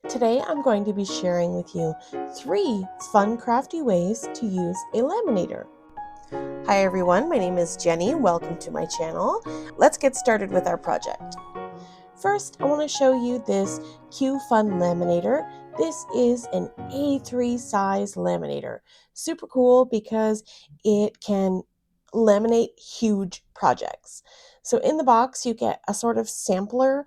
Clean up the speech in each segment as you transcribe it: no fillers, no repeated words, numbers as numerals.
Today I'm going to be sharing with you 3 fun crafty ways to use a laminator. Hi everyone, my name is Jenny. Welcome to my channel. Let's get started with our project. First, I want to show you this Qfun Laminator. This is an A3 size laminator. Super cool because it can laminate huge projects. So in the box you get a sort of sampler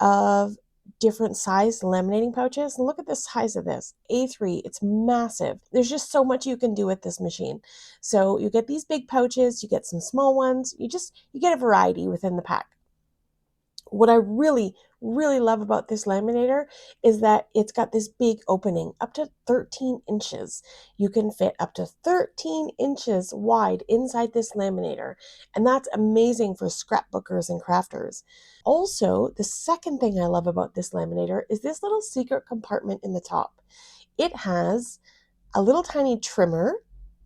of different size laminating pouches. And look at the size of this, A3, it's massive. There's just so much you can do with this machine. So you get these big pouches, you get some small ones, you get a variety within the pack. What I really love about this laminator is that it's got this big opening, up to 13 inches. You can fit up to 13 inches wide inside this laminator, and that's amazing for scrapbookers and crafters. Also, the second thing I love about this laminator is this little secret compartment in the top. It has a little tiny trimmer,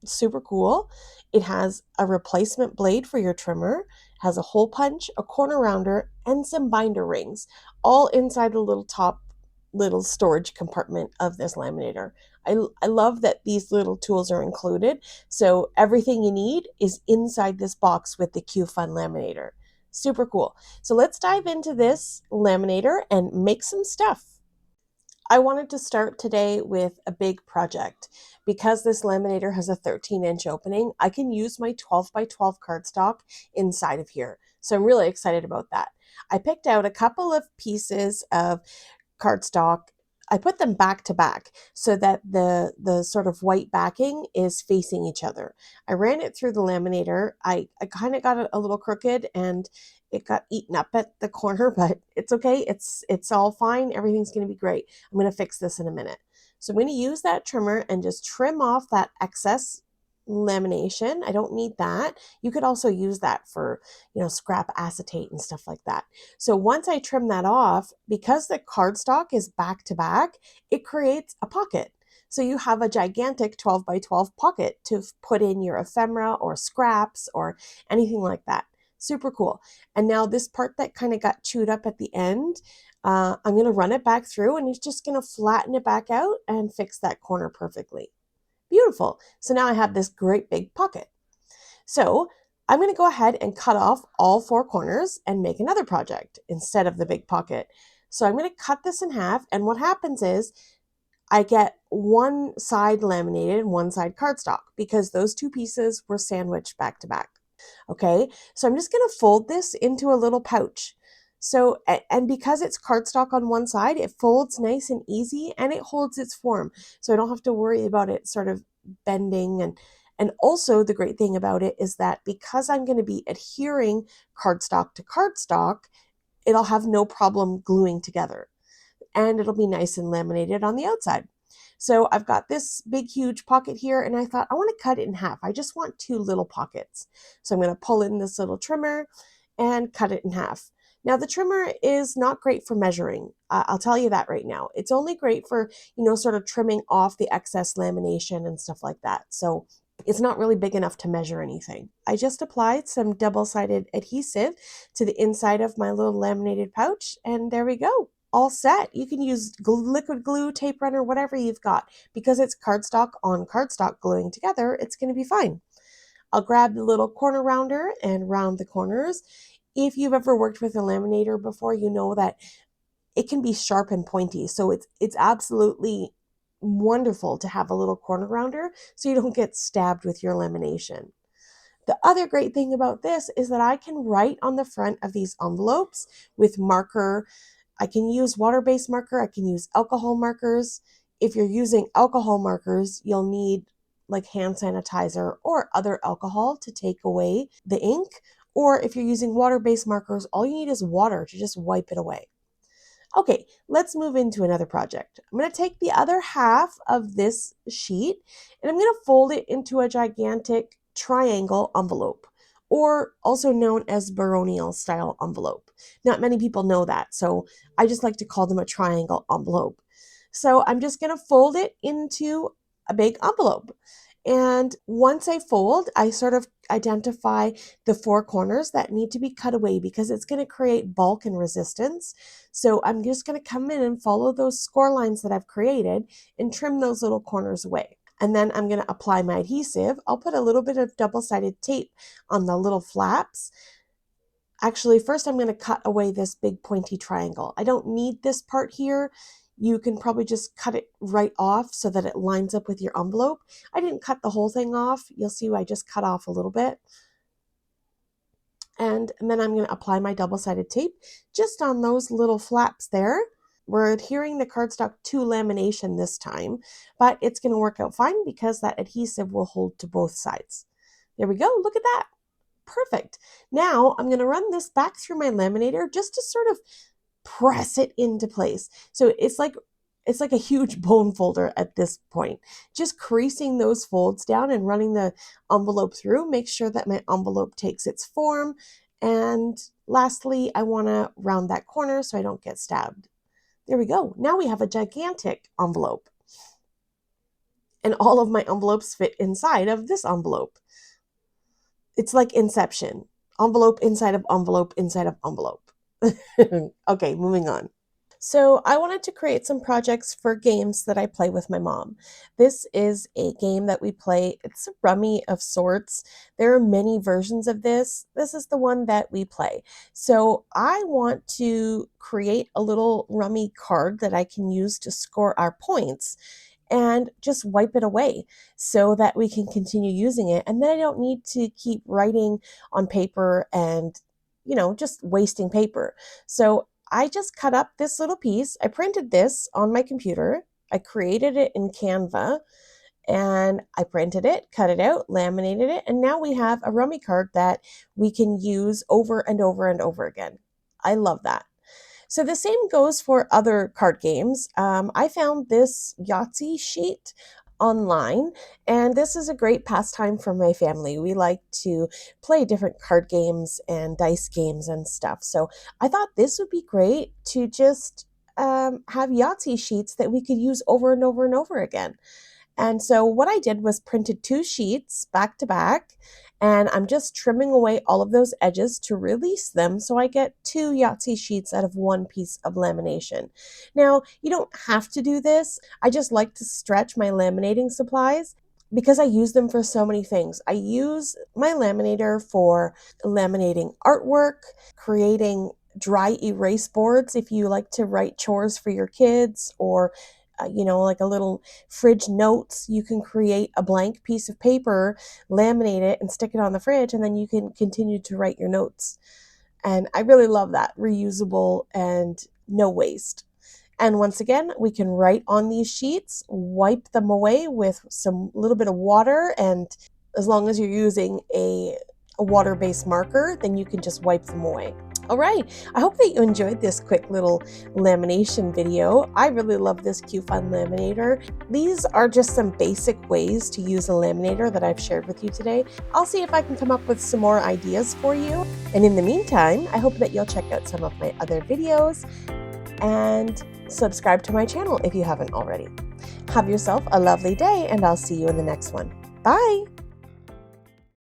super cool. It has a replacement blade for your trimmer, has a hole punch, a corner rounder, and some binder rings, all inside the little storage compartment of this laminator. I love that these little tools are included, so everything you need is inside this box with the Qfun laminator. Super cool. So let's dive into this laminator and make some stuff. I wanted to start today with a big project. Because this laminator has a 13-inch opening, I can use my 12 by 12 cardstock inside of here. So I'm really excited about that. I picked out a couple of pieces of cardstock. I put them back to back so that the sort of white backing is facing each other. I ran it through the laminator. I kind of got it a little crooked and it got eaten up at the corner, but it's okay. It's all fine. Everything's going to be great. I'm going to fix this in a minute. So I'm going to use that trimmer and just trim off that excess lamination. I don't need that. You could also use that for, scrap acetate and stuff like that. So once I trim that off, because the cardstock is back to back, it creates a pocket. So you have a gigantic 12 by 12 pocket to put in your ephemera or scraps or anything like that. Super cool. And now this part that kind of got chewed up at the end, I'm going to run it back through and it's just going to flatten it back out and fix that corner perfectly. Beautiful. So now I have this great big pocket. So I'm going to go ahead and cut off all 4 corners and make another project instead of the big pocket. So I'm going to cut this in half, and what happens is I get one side laminated and one side cardstock because those 2 pieces were sandwiched back to back. Okay, so I'm just going to fold this into a little pouch. So, and because it's cardstock on one side, it folds nice and easy and it holds its form. So I don't have to worry about it sort of bending. And also the great thing about it is that because I'm going to be adhering cardstock to cardstock, it'll have no problem gluing together. And it'll be nice and laminated on the outside. So I've got this big, huge pocket here, and I thought I want to cut it in half. I just want 2 little pockets. So I'm going to pull in this little trimmer and cut it in half. Now the trimmer is not great for measuring. I'll tell you that right now. It's only great for, sort of trimming off the excess lamination and stuff like that. So it's not really big enough to measure anything. I just applied some double-sided adhesive to the inside of my little laminated pouch, and there we go. All set. You can use liquid glue, tape runner, whatever you've got. Because it's cardstock on cardstock gluing together, it's going to be fine. I'll grab the little corner rounder and round the corners. If you've ever worked with a laminator before, you know that it can be sharp and pointy. So it's absolutely wonderful to have a little corner rounder so you don't get stabbed with your lamination. The other great thing about this is that I can write on the front of these envelopes with marker. I can use water-based marker. I can use alcohol markers. If you're using alcohol markers, you'll need like hand sanitizer or other alcohol to take away the ink. Or if you're using water-based markers, all you need is water to just wipe it away. Okay, let's move into another project. I'm going to take the other half of this sheet and I'm going to fold it into a gigantic triangle envelope, or also known as baronial style envelope. Not many people know that, so I just like to call them a triangle envelope. So I'm just going to fold it into a big envelope. And once I fold, I sort of identify the four corners that need to be cut away because it's going to create bulk and resistance. So I'm just going to come in and follow those score lines that I've created and trim those little corners away. And then I'm going to apply my adhesive. I'll put a little bit of double-sided tape on the little flaps. Actually, first I'm going to cut away this big pointy triangle. I don't need this part here. You can probably just cut it right off so that it lines up with your envelope. I didn't cut the whole thing off. You'll see I just cut off a little bit. And then I'm going to apply my double-sided tape just on those little flaps there. We're adhering the cardstock to lamination this time, but it's going to work out fine because that adhesive will hold to both sides. There we go. Look at that. Perfect. Now I'm going to run this back through my laminator just to sort of press it into place. So it's like a huge bone folder at this point. Just creasing those folds down and running the envelope through, make sure that my envelope takes its form. And lastly, I want to round that corner so I don't get stabbed. There we go. Now we have a gigantic envelope. And all of my envelopes fit inside of this envelope. It's like Inception. Envelope inside of envelope inside of envelope. Okay, moving on. So I wanted to create some projects for games that I play with my mom. This is a game that we play. It's a rummy of sorts. There are many versions of this. This is the one that we play. So I want to create a little rummy card that I can use to score our points and just wipe it away so that we can continue using it. And then I don't need to keep writing on paper and, just wasting paper. So I just cut up this little piece. I printed this on my computer. I created it in Canva and I printed it, cut it out, laminated it, and now we have a rummy card that we can use over and over and over again. I love that. So the same goes for other card games. I found this Yahtzee sheet online, and this is a great pastime for my family. We like to play different card games and dice games and stuff. So I thought this would be great to just have Yahtzee sheets that we could use over and over and over again. And so what I did was printed 2 sheets back to back, and I'm just trimming away all of those edges to release them so I get 2 Yahtzee sheets out of 1 piece of lamination. Now, you don't have to do this. I just like to stretch my laminating supplies because I use them for so many things. I use my laminator for laminating artwork, creating dry erase boards if you like to write chores for your kids, or like a little fridge notes. You can create a blank piece of paper, laminate it, and stick it on the fridge, and then you can continue to write your notes. And I really love that. Reusable and no waste. And once again, we can write on these sheets, wipe them away with some little bit of water, and as long as you're using a water-based marker, then you can just wipe them away. All right, I hope that you enjoyed this quick little lamination video. I really love this Qfun Laminator. These are just some basic ways to use a laminator that I've shared with you today. I'll see if I can come up with some more ideas for you. And in the meantime, I hope that you'll check out some of my other videos and subscribe to my channel if you haven't already. Have yourself a lovely day, and I'll see you in the next one. Bye!